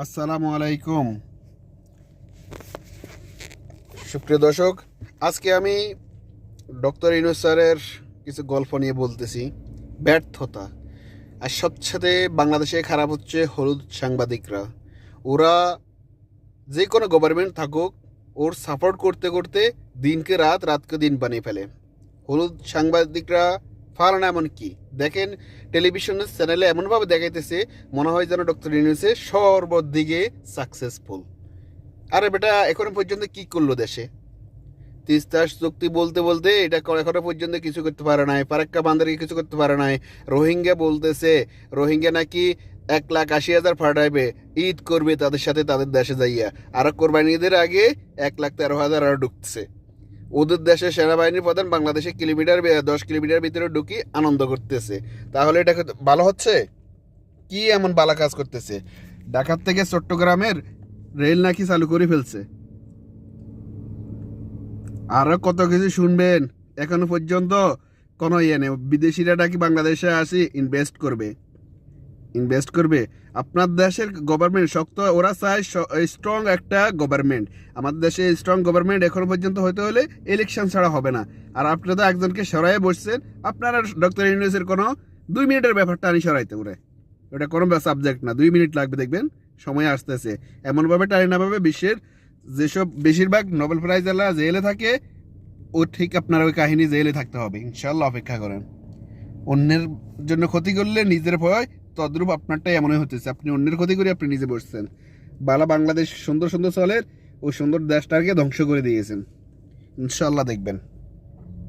আসসালামু আলাইকুম সুপ্রিয় দর্শক, আজকে আমি ডক্টর ইউনূস স্যারের কিছু গল্প নিয়ে বলতেছি। ব্যর্থতা আর সবচেয়ে বাংলাদেশে খারাপ হচ্ছে হলুদ সাংবাদিকরা। ওরা যে কোনো গভর্নমেন্ট থাকুক, ওর সাপোর্ট করতে করতে দিনকে রাত, রাতকে দিন বানিয়ে ফেলে। হলুদ সাংবাদিকরা পারে না এমন কি দেখেন, টেলিভিশনের চ্যানেলে এমনভাবে দেখাইতেছে মনে হয় যেন ডক্টর ইউনূসে সর্বদিকে সাকসেসফুল। আরে বেটা, এখনো পর্যন্ত কি করলো দেশে? তিস্তা চুক্তি বলতে বলতে এটা এখনো পর্যন্ত কিছু করতে পারে নাই। ফারাক্কা বান্দরকে কিছু করতে পারে নাই। রোহিঙ্গা বলতেছে রোহিঙ্গা নাকি 1,80,000 ফাটাইবে, ঈদ করবে তাদের সাথে তাদের দেশে যাইয়া। আর কোরবানিদের আগে 1,13,000 আরো ঢুকছে। ওদের দেশে সেনাবাহিনীর প্রধান বাংলাদেশে 10 কিলোমিটার ভিতরে ঢুকি আনন্দ করতেছে। তাহলে এটা ভালো হচ্ছে? কি এমন বালা কাজ করতেছে? ঢাকার থেকে চট্টগ্রামের রেল নাকি চালু করে ফেলছে। আরো কত কিছু শুনবেন। এখনো পর্যন্ত কোনো ইয়ে নেই। বিদেশিরা নাকি বাংলাদেশে আসি ইনভেস্ট করবে। আপনার দেশের গভর্নমেন্ট শক্ত, ওরা চায় স্ট্রং একটা গভর্নমেন্ট। আমাদের দেশে স্ট্রং গভর্নমেন্ট এখনো পর্যন্ত হতে হলে ইলেকশন ছাড়া হবে না। আর আপনারা তো একজনকে সরাইয়ে বসছেন। আপনারা ডক্টর ইউনূসের কোনো 2 মিনিটের ব্যাপারটা আনি সরাইতে পারে, ওটা কোনো সাবজেক্ট না। 2 মিনিট লাগবে, দেখবেন সময় আসতেছে। এমনভাবে টানি না ভাবে বিশ্বের যেসব বেশিরভাগ নোবেল প্রাইজ এলা জেলে থাকে, ও ঠিক আপনার ওই কাহিনী জেলে থাকতে হবে। ইনশাল্লাহ অপেক্ষা করেন। অন্যের জন্য ক্ষতি করলে নিজের ভয়, তদ্রূপ আপনারটাই এমনই হতেছে। আপনি অন্যের ক্ষতি করে আপনি নিজে বসছেন। বালা বাংলাদেশ সুন্দর সুন্দর চলের, ওই সুন্দর দেশটাকে ধ্বংস করে দিয়েছেন। ইনশাল্লাহ দেখবেন।